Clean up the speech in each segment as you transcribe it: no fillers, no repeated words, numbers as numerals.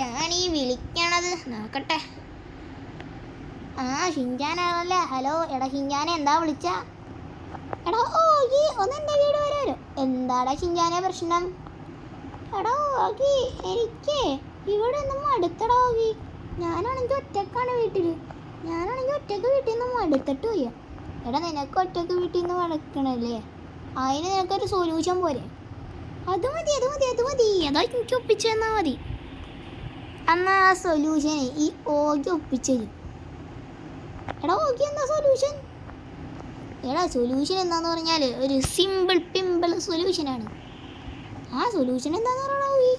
ആരാണ് ഈ വിളിക്കണത്? നോക്കട്ടെ. ആ ഷിൻചാനാണല്ലേ. ഹലോ എടാ ഷിൻചാനെ, എന്താ വിളിച്ച? എടാ ഓഗി ഒന്ന് എൻ്റെ വീട് വരെ വരും. എന്താടാ ഷിൻചാനെ പ്രശ്നം? എടാ ഓഗി എനിക്ക് ഇവിടെ ഒന്നും മടുത്തടാ ഓഗി. ഞാനാണെങ്കിൽ ഒറ്റക്കാണ് വീട്ടിൽ. ഒറ്റയ്ക്ക് വീട്ടിൽ നിന്ന് മടുത്തിട്ട് പോയ. എടാ നിനക്ക് ഒറ്റയ്ക്ക് വീട്ടിൽ നിന്ന് മടുക്കണല്ലേ? അതിന് നിനക്കൊരു സൊല്യൂഷൻ പോരെ? അത് മതി. അതാ എനിക്ക് ഒപ്പിച്ചു തന്നാൽ മതി. എന്നാൽ ആ സൊല്യൂഷനെ ഈ ഓഗി ഒപ്പിച്ചു തരും. എടാ ഓഗി എന്താ സൊല്യൂഷൻ? എടാ സൊല്യൂഷൻ എന്താന്ന് പറഞ്ഞാൽ ഒരു സിമ്പിൾ സൊല്യൂഷനാണ്. ആ സൊല്യൂഷൻ എന്താന്ന് പറയണ ഓഗി?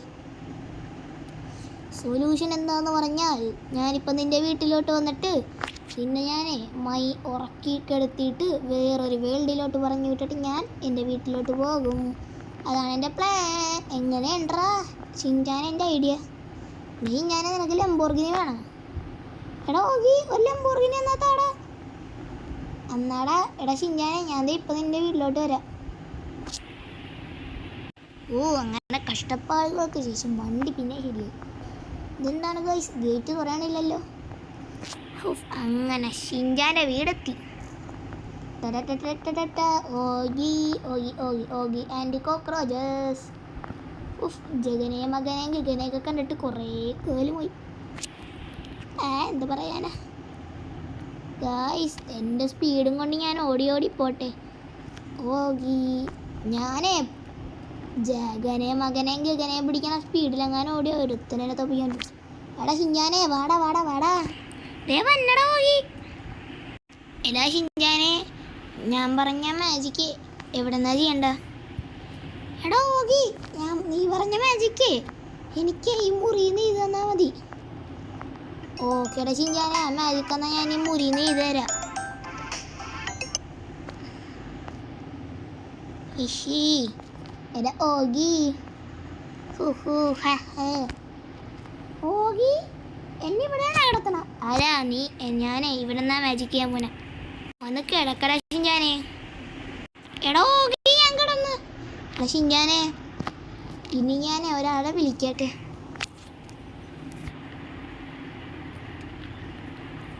സൊല്യൂഷൻ എന്താന്ന് പറഞ്ഞാൽ ഞാനിപ്പോൾ നിൻ്റെ വീട്ടിലോട്ട് വന്നിട്ട് പിന്നെ ഞാൻ ഉറക്കി കിടത്തിയിട്ട് വേറൊരു വേൾഡിലോട്ട് പറഞ്ഞു വിട്ടിട്ട് ഞാൻ എൻ്റെ വീട്ടിലോട്ട് പോകും. അതാണ് എൻ്റെ പ്ലാൻ. എങ്ങനെയുണ്ടാ ഷിൻചാൻ എൻ്റെ ഐഡിയ? നീ ഞാൻ നിനക്ക് ലംബോർഗിനി വേണം. എടാ ഓഗി ഒരു ലംബോർഗിനി എന്നാത്താടാ. എന്നാടാ എടാ ഷിൻചാനെ, ഞാൻ ഇപ്പം നിൻ്റെ വീട്ടിലോട്ട് വരാം. ഓ അങ്ങനെ കഷ്ടപ്പാടുകൾക്ക് ശേഷം വണ്ടി പിന്നെ ശരിയായി. ഇതെന്താണ് ഗൈസ്, ഗേറ്റ് തുറയണില്ലല്ലോ. അങ്ങനെ ഷിൻചാൻ്റെ വീടെത്തി. Oggy and cockroaches. ജഗനെ മകനെ ഗഗനെയൊക്കെ കണ്ടിട്ട് കുറേ കേലും പോയി. എന്താ പറയാനാ ഗൈസ്, എൻ്റെ സ്പീഡും കൊണ്ട് ഞാൻ ഓടി പോട്ടെ. ഓഗി ഞാനേ ജഗനെ മകനെ ഗഗനെ പിടിക്കണ സ്പീഡിലെങ്ങാനും ഓടി ഒരുത്തനെ തൊപ്പിക്കാൻ. എടാ ഷിൻചാനെ വാടാ. ദേ വന്നടാ ഓഗി. എടാ ഷിൻചാനെ, ഞാൻ പറഞ്ഞ മാജിക്ക് എവിടെന്നാ ചെയ്യണ്ട? എടാ ഓഗി നീ പറഞ്ഞ മാജിക്ക് എനിക്ക് ഈ മുറിന്ന് ചെയ്ത് തന്നാൽ മതി. ഓക്കേടാ ഷിൻചാനെ, ആ മാജിക്ക് എന്നാൽ ഞാൻ ഈ മുറിന്ന് ചെയ്ത് തരാം. എടാ ഓഗി ഓഗി എന്നെ ഇവിടെയാണ് കിടത്തണം. ആരാ നീ? ഞാനേ ഇവിടെ നിന്നാ മാജിക്ക് ചെയ്യാൻ പോനെ. ഒന്ന് കിടക്കടാ ഷിൻചാനെ. എടാ ഓഗി ഞാൻ കിടന്ന്. എടാ ഷിൻചാനെ, ഇനി ഞാൻ ഒരാളെ വിളിക്കട്ടെ.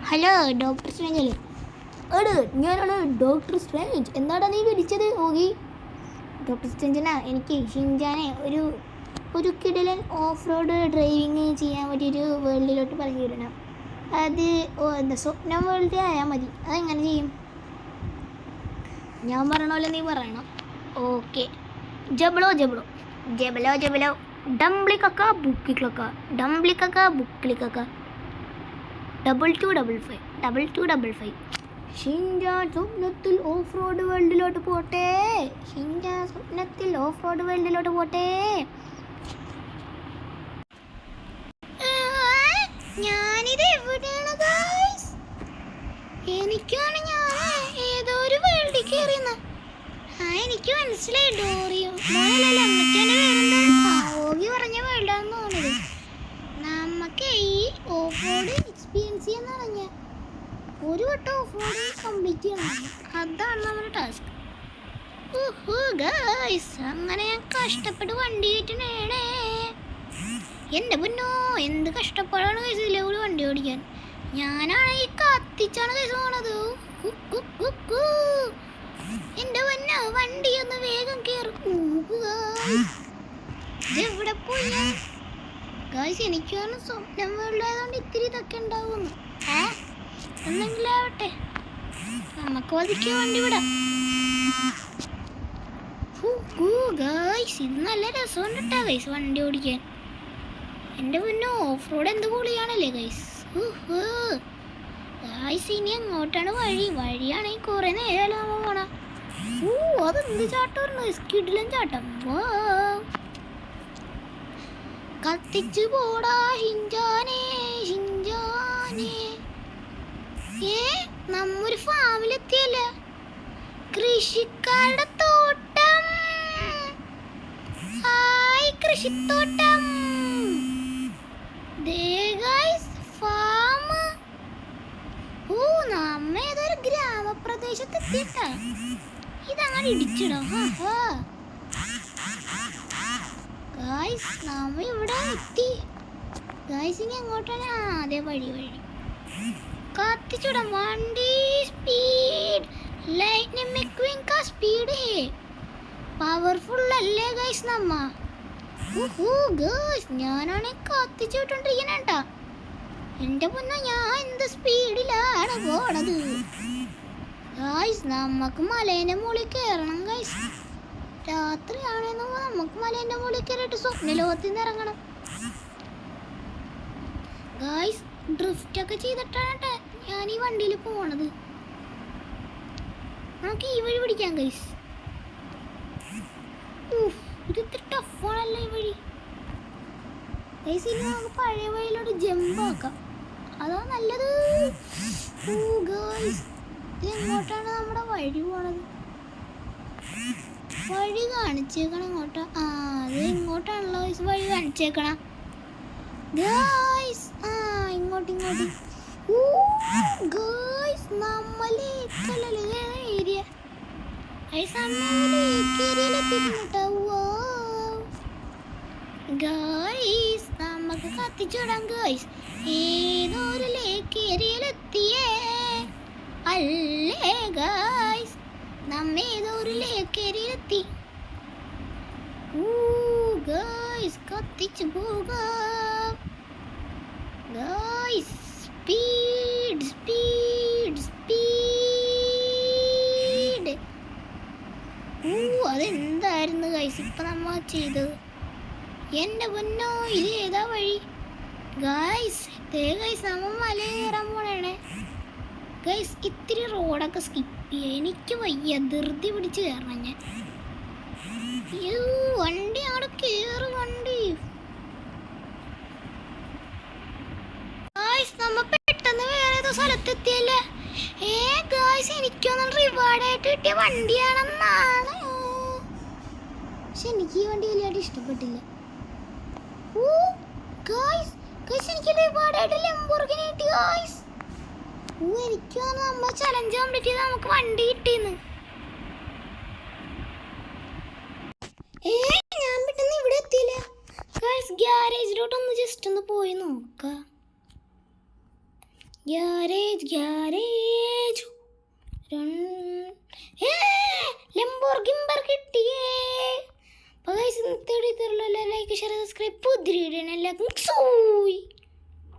ഹലോ ഡോക്ടർ സ്ട്രേഞ്ച് അല്ലേ? എടാ ഞാനാണ് ഡോക്ടർ സ്ട്രേഞ്ച്. എന്താടാ നീ വിളിച്ചത് ഓഗി? ഡോക്ടർ സ്ട്രേഞ്ചിനാ, എനിക്ക് ഷിൻചാനെ ഒരു കിടിലൻ ഓഫ് റോഡ് ഡ്രൈവിങ് ചെയ്യാൻ പറ്റിയൊരു വേൾഡിലോട്ട് പറഞ്ഞു വിടണം. അത് എന്താ സ്വപ്നം വേൾഡ് ആയാൽ മതി. അതെങ്ങനെ ചെയ്യും? ഞാൻ പറയണ പോലെ നീ പറയണം. ഓക്കെ. ജബിളോ ഡംബ്ലി കക്ക ബുക്കി ക്ലക്ക $255. ഷിൻചാൻ സ്വപ്നത്തിൽ ഓഫ് റോഡ് വേൾഡിലോട്ട് പോട്ടെ. ഞാനിത് എവിടെയാണ് ഗൈസ്? എനിക്കാണ് ഞാൻ ഏതോ ഒരു വേൾഡിൽ കയറിയെന്ന്. എനിക്ക് മനസ്സിലായി. ഡോറിയും ഓഗി പറഞ്ഞ വേൾഡാണെന്ന് തോന്നുന്നത്. നമുക്ക് ഈ ഓഫ് റോഡ് എക്സ്പീരിയൻസ് ചെയ്യാന്ന് പറഞ്ഞ ഒരു വട്ടം ഓഫ് റോഡ് കംപ്ലീറ്റ് ചെയ്യണം. അതാണ് നമ്മുടെ ടാസ്ക്. അങ്ങനെ ഞാൻ കഷ്ടപ്പെട്ട് വണ്ടി കയറ്റണേ. എൻ്റെ പൊന്നോ എന്ത് കഷ്ടപ്പാടാണ് കൈസ് ഇതിലൂടെ വണ്ടി ഓടിക്കാൻ. ഞാനാണെങ്കിൽ കത്തിച്ചാണ് കൈസ് പോണത്. എൻ്റെ പൊന്നോ വണ്ടി ഒന്ന് വേഗം കയറും. എവിടെ പോയി ഗൈസ്? എനിക്കാണ് സ്വപ്നം വേൾഡായതുകൊണ്ട് ഇത്തിരി ഇതൊക്കെ ഉണ്ടാവുന്നു. എന്തെങ്കിലും ആവട്ടെ, നമുക്ക് വധിക്ക് വണ്ടി വിടാം. ഗൈസ് ഇത് നല്ല രസമുണ്ട് കേട്ടോ ഗൈസ് വണ്ടി ഓടിക്കാൻ. എൻ്റെ പൊന്നോ ഓഫ് റോഡ് എന്ത് പൊളിയാണല്ലേ ഗൈസ്. ഗൈസ് ഇനി എങ്ങോട്ടാണ് വഴിയാണെങ്കിൽ കുറേ നേരം നമ്മൾ പോണം. അതെന്ത് ചാട്ടമായിരുന്നു? കിടിലൻ ചാട്ടം. കത്തിച്ചു പോടാ ഷിൻചാനെ. നമ്മൊരു ഫാമിലെത്തിയല്ല. കൃഷിക്കാരുടെ തോട്ടം. കൃഷിത്തോട്ടം. ഫാം. നമ്മ ഏതൊരു ഗ്രാമപ്രദേശത്ത് എത്തിയിട്ട. ഇതങ്ങനെ ഇടിച്ചിടോ. നമ്മ ഇവിടെ എത്തി. ഗൈസ് ഇനി എങ്ങോട്ടാണ്? ആ അതേ വഴി. കത്തിച്ചുടാം വണ്ടി. സ്പീഡ് ലൈറ്റ്നിങ് മെക്വിൻ കാ സ്പീഡ് ഹേ. പവർഫുൾ അല്ലേ ഗൈസ് നമ്മ? ഗൈസ് ഞാനാണെ കത്തിച്ചു വിട്ടോണ്ടിരിക്കണേട്ടാ. എൻ്റെ പൊന്നോ, ഞാൻ എന്ത് സ്പീഡിലാണ് പോണത്. ഗൈസ് നമുക്ക് മലേൻ്റെ മുകളിൽ കയറണം ഗൈസ്. രാത്രിയാണെന്ന് നമുക്ക് മലേൻ്റെ മുകളിൽ കയറിയിട്ട് സ്വപ്നലോകത്തിൽ നിന്ന് ഇറങ്ങണം ഗൈസ്. ഡ്രിഫ്റ്റ് ഒക്കെ ചെയ്തിട്ടാണ് ഞാൻ ഈ വണ്ടിയിൽ പോണത്. നമുക്ക് ഈ വഴി പിടിക്കാം ഗൈസ്. ഇത് ഇത്ര ടഫാണല്ലോ ഈ വഴി ഗൈസ്. ഇനി നമുക്ക് പഴയ വഴിയിലോട്ട് ജമ്പ് ആക്കാം, അതാ നല്ലത്. ഗൈസ് ഇത് എങ്ങോട്ടാണ് നമ്മുടെ വഴി പോണത്? വഴി കാണിച്ചേക്കണം ഇങ്ങോട്ടാ. ആ അത് ഇങ്ങോട്ടാണല്ലോ ഗൈസ് വഴി കാണിച്ചേക്കണം ഗൈസ്. ആ ഇങ്ങോട്ട്. ഗൈസ് നമ്മളെ ഏരിയ ഗൈസ് നമുക്ക് കത്തിച്ചുവിടാം ഗൈസ്. ഏതൊരു ലേക്ക് ഏരിയയിലെത്തിയേ അല്ലേ ഗൈസ്? നമ്മ ഏതൊരു ലേക്ക് ഏരിയയിലെത്തി. ഗൈസ് കത്തിച്ചു പോകാം ഗൈസ്. സ്പീഡ്. അതെന്തായിരുന്നു ഗൈസ് ഇപ്പൊ നമ്മ ചെയ്തത്? എൻ്റെ പൊന്നോ, ഇത് ഏതാ വഴി ഗൈസ്? ഗൈസ് നമ്മ മല കയറാൻ പോണേ ഗൈസ്. ഇത്തിരി റോഡൊക്കെ സ്കിപ്പ് ചെയ്യുക, എനിക്ക് വയ്യ, ധൃതി പിടിച്ച് കയറണം ഞാൻ. വണ്ടി അവിടെ കയറി വണ്ടി. ഗൈസ് നമ്മ പെട്ടെന്ന് വേറെ ഏതോ സ്ഥലത്തെത്തിയല്ലേ. ഗൈസ് എനിക്കൊന്നും റിവാർഡായിട്ട് കിട്ടിയ വണ്ടിയാണെന്നാണ്. പക്ഷെ എനിക്ക് ഈ വണ്ടി വലിയായിട്ട് ഇഷ്ടപ്പെട്ടില്ല. എനിക്ക് റിവാർഡായിട്ട് ലംബോർഗിനി കിട്ടി ഗൈസ്. എനിക്ക് നമ്മ ചലഞ്ച് കംപ്ലീറ്റ് ചെയ്ത് നമുക്ക് വണ്ടി കിട്ടിയെന്ന്. ഞാൻ പെട്ടെന്ന് ഇവിടെ എത്തിയില്ല ഗൈസ്. ഗ്യാരേജിലോട്ടൊന്ന് ജസ്റ്റ് ഒന്ന് പോയി നോക്കാം. ഗ്യാരേജ് ലംബോർഗിനി കിട്ടിയേ. അപ്പോൾ ഗൈസ് തേടി തരുള്ളൂ. Like share subscribe. പുതിയ വീഡിയോ എല്ലാവർക്കും സൂയി.